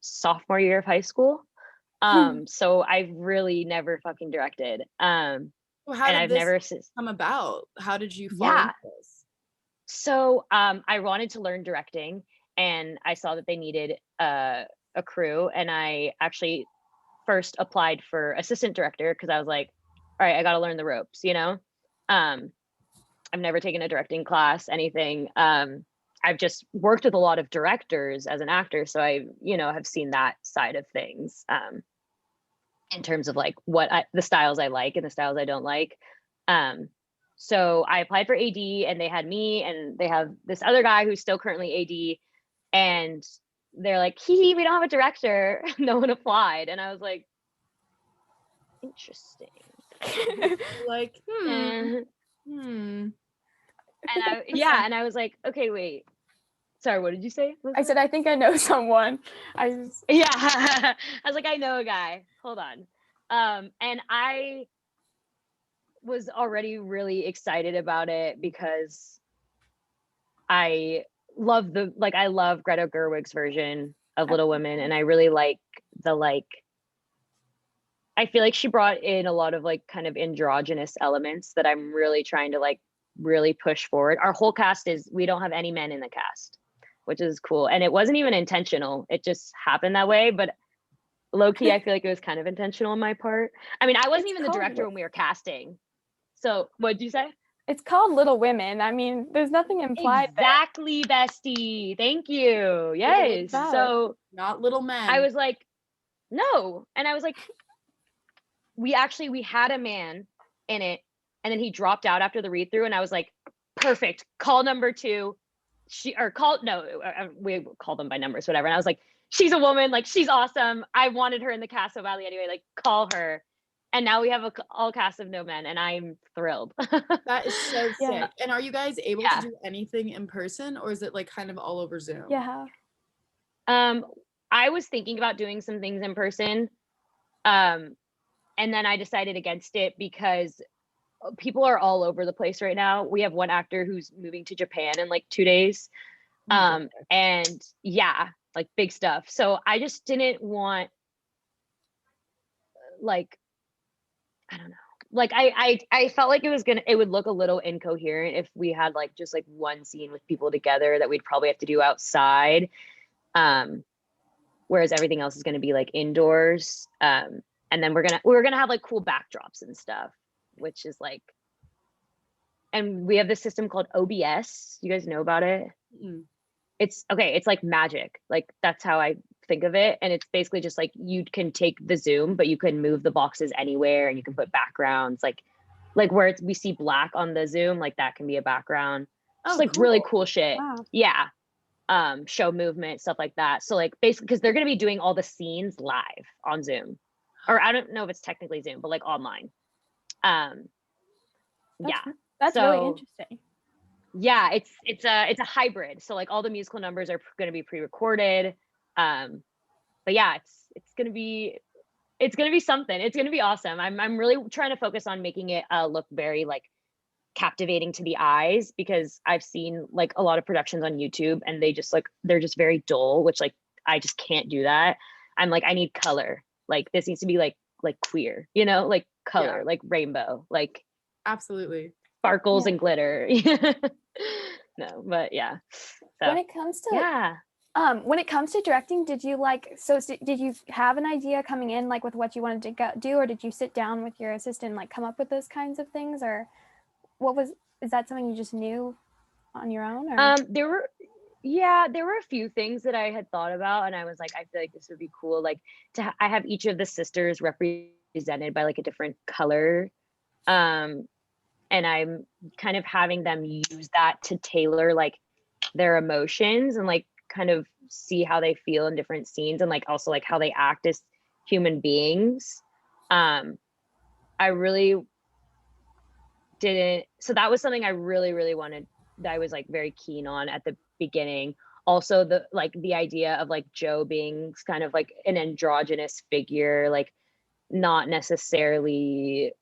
sophomore year of high school. So I've really never fucking directed. Well, how did this come about? How did you fall into this? So I wanted to learn directing, and I saw that they needed a crew, and I actually first applied for assistant director because I was like, all right, I got to learn the ropes, you know? I've never taken a directing class, anything. I've just worked with a lot of directors as an actor, so I, have seen that side of things in terms of like the styles I like and the styles I don't like. So I applied for AD, and they had me, and they have this other guy who's still currently AD, and they're like, we don't have a director. No one applied, and I was like, interesting. Like, And I was like, okay, wait. Sorry, what did you say? I said, I think I know someone. Yeah. I was like, I know a guy. Hold on. And I was already really excited about it because I love Greta Gerwig's version of Little Women, and I really like I feel like she brought in a lot of like kind of androgynous elements that I'm really trying to like really push forward. Our whole cast we don't have any men in the cast, which is cool. And it wasn't even intentional. It just happened that way. But low key, I feel like it was kind of intentional on my part. I mean, I wasn't even the director when we were casting. So what'd you say? It's called Little Women. I mean, there's nothing implied. Exactly, bestie. Thank you. Yes. So not little men. I was like, no. And I was like, we had a man in it, and then he dropped out after the read through, and I was like, perfect. Call number 2. We call them by numbers, whatever. And I was like, she's a woman, like she's awesome. I wanted her in the cast so badly anyway, like call her. And now we have all cast of no men, and I'm thrilled. That is so sick. And are you guys able to do anything in person, or is it like kind of all over Zoom? Yeah. I was thinking about doing some things in person. And then I decided against it because people are all over the place right now. We have one actor who's moving to Japan in like 2 days. And yeah, like big stuff. So I just didn't want like, I don't know. Like I felt like it would look a little incoherent if we had like just like one scene with people together that we'd probably have to do outside. Whereas everything else is going to be like indoors. And then we're gonna have like cool backdrops and stuff, which is like and we have this system called OBS. You guys know about it? Mm. It's okay. It's like magic. Like that's how I think of it. And it's basically just like you can take the Zoom, but you can move the boxes anywhere, and you can put backgrounds like where we see black on the Zoom, like that can be a background. Just like really cool shit. Wow. Yeah. Show movement, stuff like that. So like basically, because they're gonna be doing all the scenes live on Zoom, or I don't know if it's technically Zoom, but like online. That's really interesting. Yeah, it's a hybrid. So like all the musical numbers are going to be pre-recorded. But yeah, it's going to be something. It's going to be awesome. I'm really trying to focus on making it look very like captivating to the eyes, because I've seen like a lot of productions on YouTube and they're just very dull, which like I just can't do that. I'm like, I need color. Like this needs to be like queer, you know, like color, like rainbow, like absolutely sparkles and glitter. No, but yeah. So, when it comes to directing, did you did you have an idea coming in like with what you wanted to do, or did you sit down with your assistant and like come up with those kinds of things, or is that something you just knew on your own? Or? There were a few things that I had thought about, and I was like, I feel like this would be cool, like I have each of the sisters represented by like a different color, and I'm kind of having them use that to tailor like their emotions and like kind of see how they feel in different scenes, and like also like how they act as human beings. I really didn't, so that was something I really wanted, that I was like very keen on at the beginning. Also the idea of like Joe being kind of like an androgynous figure, like not necessarily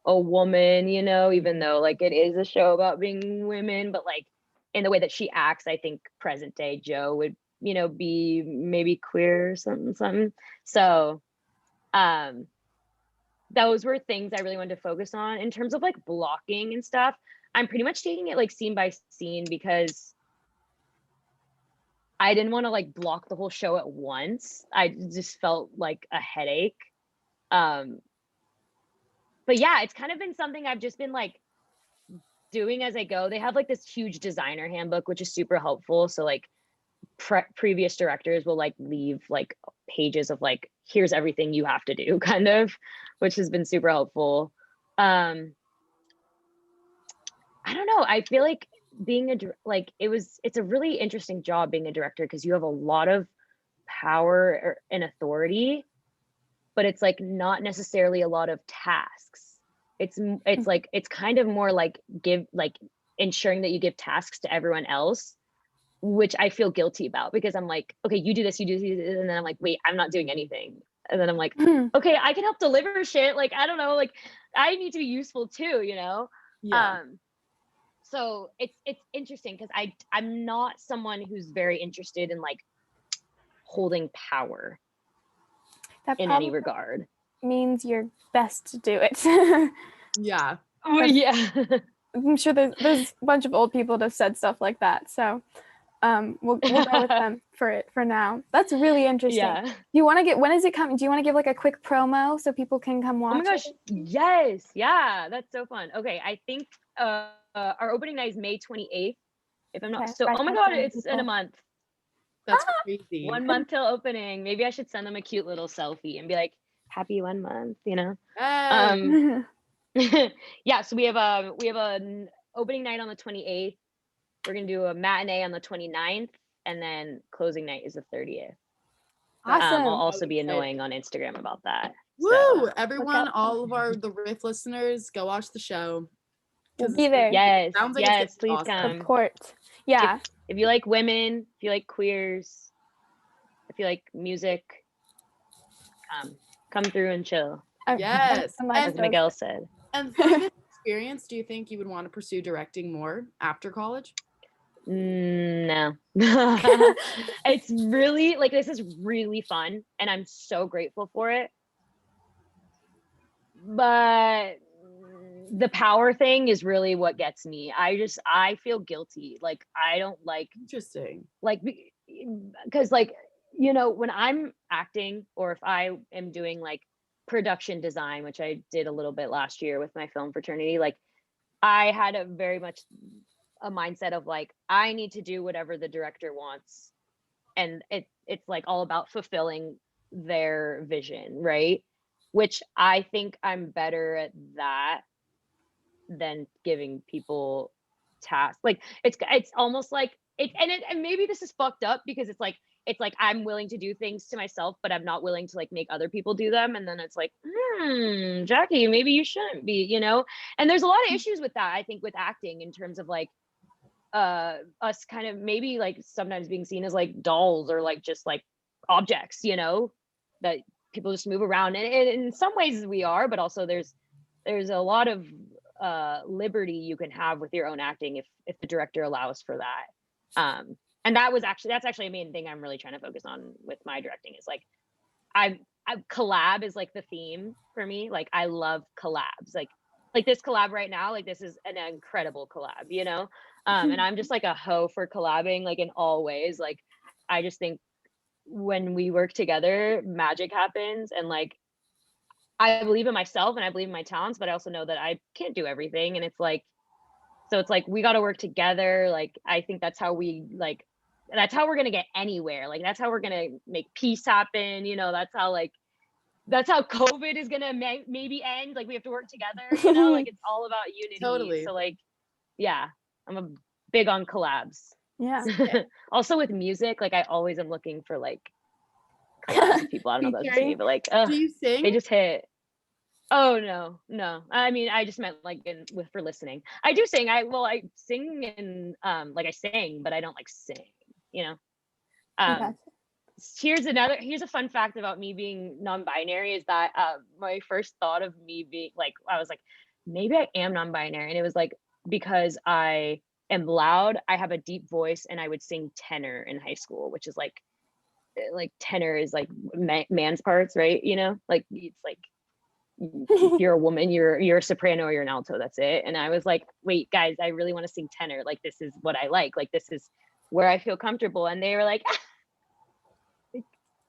a woman, you know, even though like it is a show about being women, but like in the way that she acts, I think present day Joe would, you know, be maybe queer or something. So those were things I really wanted to focus on. In terms of like blocking and stuff, I'm pretty much taking it like scene by scene, because I didn't want to like block the whole show at once. I just felt like a headache. But yeah, it's kind of been something I've just been like doing as I go. They have like this huge designer handbook, which is super helpful. So like previous directors will like leave like pages of like, here's everything you have to do, kind of, which has been super helpful. I don't know. I feel like being it's a really interesting job being a director, because you have a lot of power and authority, but it's like not necessarily a lot of tasks. It's like, it's kind of more like ensuring that you give tasks to everyone else, which I feel guilty about, because I'm like, okay, you do this, and then I'm like, wait, I'm not doing anything. And then I'm like, okay, I can help deliver shit. Like, I don't know, like I need to be useful too, you know? Yeah. So it's interesting, because I'm not someone who's very interested in like holding power in any regard. Means you're best to do it. Yeah. Yeah. I'm sure there's a bunch of old people that have said stuff like that. So we'll go with them for now. That's really interesting. Yeah. Do you want to get, when is it coming? Do you want to give like a quick promo so people can come watch? Oh my gosh, yes. Yeah, that's so fun. Okay, I think our opening night is May 28th, if I'm not oh my god, it's in a month. That's crazy. 1 month till opening. Maybe I should send them a cute little selfie and be like, happy 1 month, you know? Yeah, so we have an opening night on the 28th. We're gonna do a matinee on the 29th, and then closing night is the 30th. Awesome. I'll also be annoying on Instagram about that. Woo! So. Everyone, all of the Riff listeners, go watch the show. We'll be there. Yes, sounds like yes, please awesome. come. Support. Yeah. If you like women, if you like queers, if you like music, come through and chill. Yes. As Miguel said. And through this experience, do you think you would want to pursue directing more after college? No. It's really like, this is really fun and I'm so grateful for it, but the power thing is really what gets me. I feel guilty. Like I don't like, interesting, like, because like, you know, when I'm acting, or if I am doing like production design, which I did a little bit last year with my film fraternity, like I had a very much a mindset of like, I need to do whatever the director wants. And it's like all about fulfilling their vision, right? Which I think I'm better at that than giving people tasks. Like it's almost like and maybe this is fucked up because it's like I'm willing to do things to myself, but I'm not willing to like make other people do them. And then it's like, Jacqui, maybe you shouldn't be, you know? And there's a lot of issues with that, I think, with acting in terms of like us kind of maybe like sometimes being seen as like dolls or like just like objects, you know, that people just move around. And in some ways we are, but also there's a lot of liberty you can have with your own acting if the director allows for that. And that's actually a main thing I'm really trying to focus on with my directing is like I collab is like the theme for me. Like I love collabs. Like this collab right now, like this is an incredible collab, you know? And I'm just like a hoe for collabing, like in all ways. Like I just think when we work together, magic happens. And like I believe in myself and I believe in my talents, but I also know that I can't do everything. And it's like, so it's like we got to work together. Like I think that's how we're gonna get anywhere. Like that's how we're gonna make peace happen. You know, that's how COVID is gonna maybe end. Like we have to work together. You know, like it's all about unity. Totally. So like, yeah, I'm a big on collabs. Yeah. Also with music, like I always am looking for like collabs with people. I don't know if that's just me, but like, do you sing? they just hit. Oh no. I mean, I just meant like for listening. I do sing. I sing and like I sing, but I don't like sing. You know. Okay. Here's a fun fact about me being non-binary is that my first thought of me being like, I was like, maybe I am non-binary, and it was like because I am loud, I have a deep voice, and I would sing tenor in high school, which is like tenor is like man's parts, right? You know, like it's like if you're a woman, you're a soprano or you're an alto, that's it. And I was like, wait guys, I really want to sing tenor, like this is what I like this is where I feel comfortable. And they were like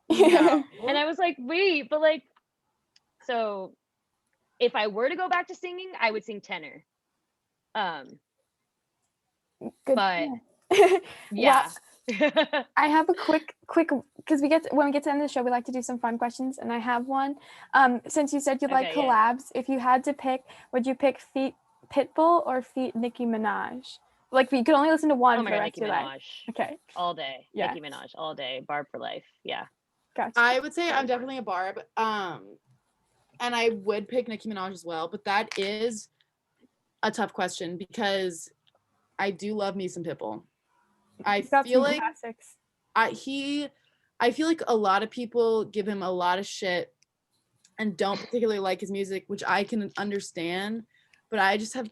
no. And I was like, wait, but like, so if I were to go back to singing, I would sing tenor. Good. But yeah. I have a quick because when we get to the end of the show, we like to do some fun questions, and I have one. Since you said you like collabs, if you had to pick, would you pick feat Pitbull or feat Nicki Minaj? Like you could only listen to one for the rest of your life. Okay. All day. Yeah. Nicki Minaj all day. Barb for life. Yeah. Gotcha. I would say I'm definitely a Barb. And I would pick Nicki Minaj as well, but that is a tough question because I do love me some Pitbull. I feel like classics. I feel like a lot of people give him a lot of shit and don't particularly like his music, which I can understand. But I just have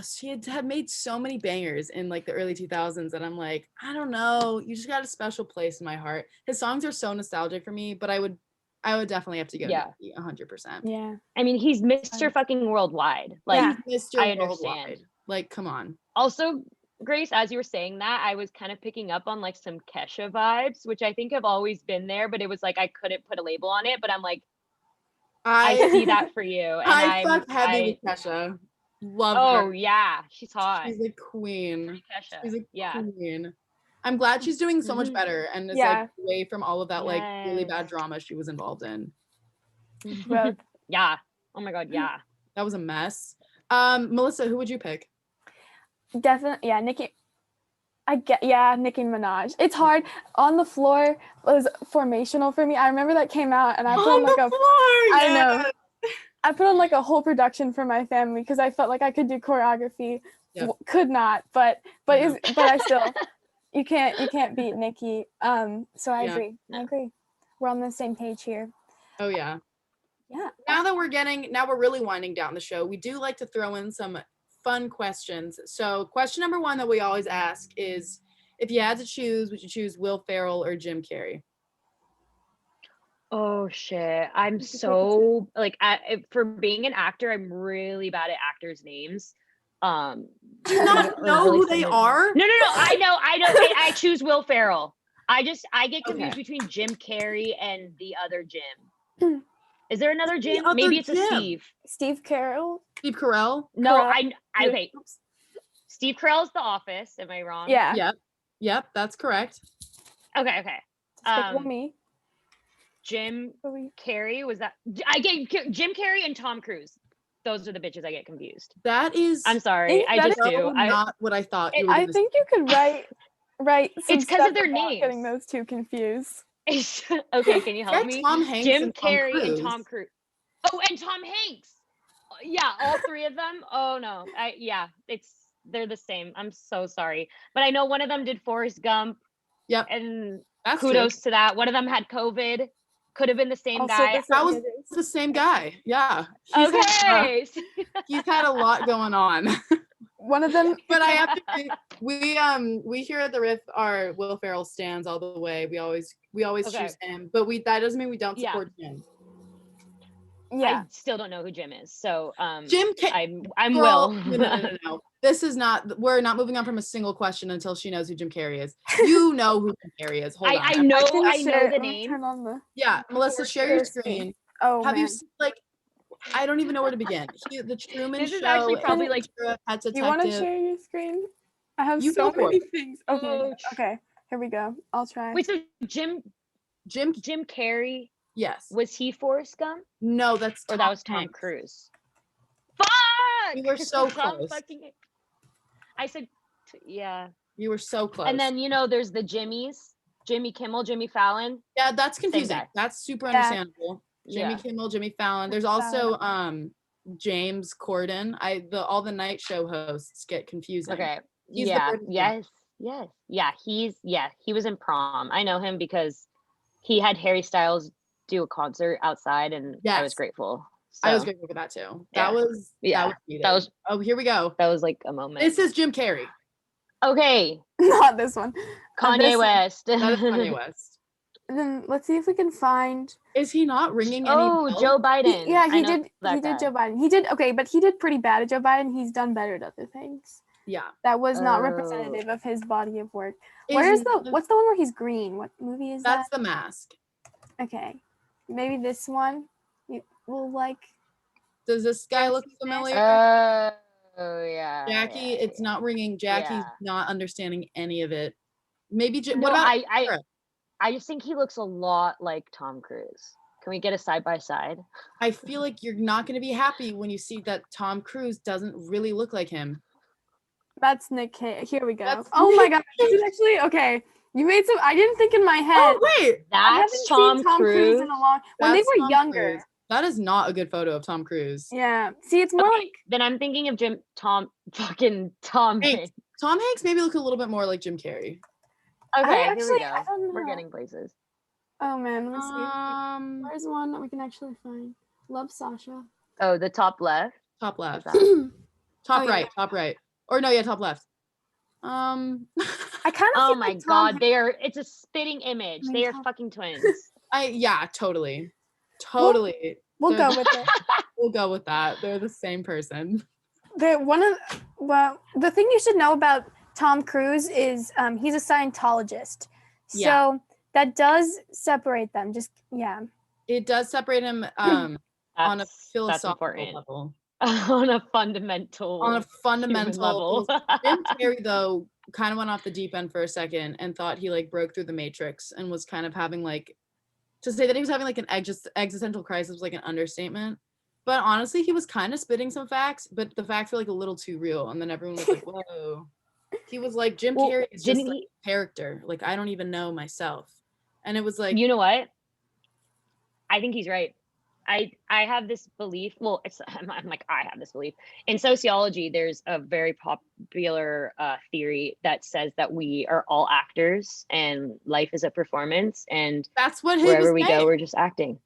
she had made so many bangers in like the early 2000s that I'm like, I don't know, you just got a special place in my heart. His songs are so nostalgic for me, but I would definitely have to go 100%. Yeah. I mean, he's Mr. fucking worldwide. Like he's Mr. I Worldwide. understand. Like, come on. Also, Grace, as you were saying that, I was kind of picking up on like some Kesha vibes, which I think have always been there, but it was like I couldn't put a label on it. But I'm like, I see that for you. And I fuck heavy with Kesha. Love her. Oh yeah, she's hot. She's a queen. Kesha. She's a queen. I'm glad she's doing so much better and is like away from all of that like really bad drama she was involved in. Yeah. Oh my god, yeah. That was a mess. Melissa, who would you pick? Definitely, yeah, Nicki Minaj. It's hard. On the Floor was formational for me. I remember that came out and I put on like I know. I put on like a whole production for my family because I felt like I could do choreography. Yep. Could not, but I still you can't beat Nicki. So I agree. I agree. We're on the same page here. Oh yeah. Yeah. Now we're really winding down the show. We do like to throw in some fun questions. So question number 1 that we always ask is, if you had to choose, would you choose Will Ferrell or Jim Carrey? Oh shit. I'm so like for being an actor, I'm really bad at actors' names. Do you not know who they are? No. I know. I choose Will Ferrell. I get confused between Jim Carrey and the other Jim. Is there another Jim? other Maybe it's a Jim. Steve. Steve Carell. Steve Carell. No, Carell. okay. Steve Carell's The Office. Am I wrong? Yeah. Yep, that's correct. Okay. Me. Jim Carrey, was that? I get Jim Carrey and Tom Cruise. Those are the bitches I get confused. That is. I'm sorry. I just do. Not what I thought. I think you could write. It's because of their names. Getting those two confused. Okay, can you help me? Tom Hanks Jim and Tom Carrey Cruise. and Tom Cruise. Oh, and Tom Hanks. Yeah, all three of them. Oh no. They're the same. I'm so sorry. But I know one of them did Forrest Gump. Yep. And that's kudos true. to that. One of them had COVID. Could have been the same guy. That was the same guy. Yeah. He's had a lot going on. One of them. But I have to say, we here at the Riff are Will Ferrell stands all the way. We always choose him. But that doesn't mean we don't support Jim. Yeah. I still don't know who Jim is. So I'm Girl, Will. No. This is not, we're not moving on from a single question until she knows who Jim Carrey is. You know who Jim Carrey is. Hold on. I know the name. Yeah, Melissa, share your screen. Oh, have you seen, I don't even know where to begin. The Truman this Show. is actually probably Pet Detective. You want to share your screen? I have so many things. Okay, here we go. I'll try. Wait, so Jim Carrey. Yes. Was he Forrest Gump? No, that was Tom Cruise. Fuck! You were so close. I said, yeah. You were so close. And then there's the Jimmys, Jimmy Kimmel, Jimmy Fallon. Yeah, that's confusing. That's super understandable. Jimmy Kimmel, Jimmy Fallon. There's also James Corden. All the night show hosts get confusing. Okay. He was in Prom. I know him because he had Harry Styles do a concert outside, and I was grateful. So, I was grateful for that too. That was oh, here we go. That was like a moment. This is Jim Carrey. Okay. Not this one. Kanye West. That is Kanye West. Then let's see if we can find. Is he not ringing any bells? Joe Biden. He did Joe Biden. He did but he did pretty bad at Joe Biden. He's done better at other things. Yeah. That was not representative of his body of work. What's the one where he's green? What movie is that? That's The Mask. Okay. Maybe this one. Does this guy look familiar? Oh yeah. Jacqui, it's not ringing. Jackie's not understanding any of it. Maybe I just think he looks a lot like Tom Cruise. Can we get a side by side? I feel like you're not going to be happy when you see that Tom Cruise doesn't really look like him. That's Nick Cage. Here we go. Oh my God. This is actually okay. You made some. I didn't think in my head. Oh wait, that's Tom Cruise in a long. When they were younger. Cruise. That is not a good photo of Tom Cruise. Yeah. See, it's more like. Then I'm thinking of Tom Hanks. Tom Hanks maybe look a little bit more like Jim Carrey. Okay, here we go. We're getting places. Oh man, let me see. Where's one that we can actually find? Love Sasha. Oh, the top left. Top left. Top right. Top right. Or no, top left. I kind of. Oh my God, it's a spitting image. They are fucking twins. Totally. We'll go with it. We'll go with that. They're the same person. The thing you should know about Tom Cruise is he's a Scientologist. So that does separate them. It does separate him on a philosophical level. On a fundamental level. Jim Carrey though kind of went off the deep end for a second and thought he broke through the matrix and was kind of having to say that he was having an existential crisis was an understatement. But honestly, he was kind of spitting some facts, but the facts were a little too real, and then everyone was like, whoa. He was like, Jim Carrey is just a character. I don't even know myself. And it was you know what? I think he's right. I have this belief. Well, I have this belief. In sociology, there's a very popular theory that says that we are all actors and life is a performance. And that's what wherever we go, we're just acting.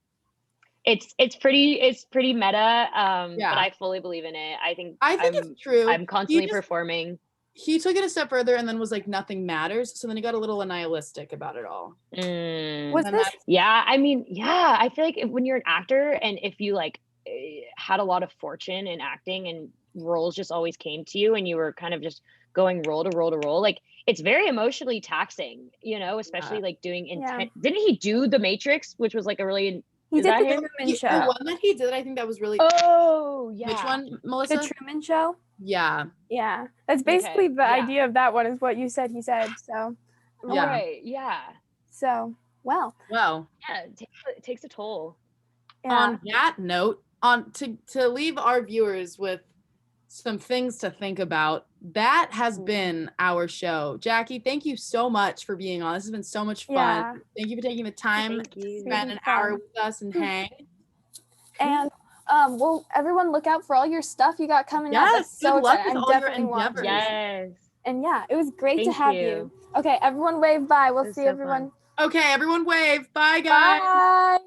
It's pretty meta. But I fully believe in it. I think it's true. I'm constantly performing. He took it a step further and then was nothing matters. So then he got a little nihilistic about it all. Was this? Yeah, I mean, I feel like when you're an actor and if you had a lot of fortune in acting and roles just always came to you and you were kind of just going role to role to role, it's very emotionally taxing, especially doing intense. Didn't he do The Matrix, which was a really He Is did that the him? Truman The Show. one that he did, I think that was really. Oh, yeah. Which one, Melissa? The Truman Show. Yeah. Yeah, that's basically the yeah. idea of that one. Is what you said. He said so. Yeah. Right. Yeah. So well. Well, Yeah. It takes a toll. Yeah. on that note, to leave our viewers with some things to think about, that has been our show. Jacqui, thank you so much for being on. This has been so much fun. Yeah. Thank you for taking the time Thank you. to spend an hour with us and hang. And well, everyone look out for all your stuff you got coming up. Yes, That's so good luck exciting. with I'm all your definitely watching. endeavors. Yes. And yeah, it was great to Thank have you. you. Okay, everyone wave bye. We'll It was see so everyone. fun. Okay, everyone wave. Bye, guys. Bye.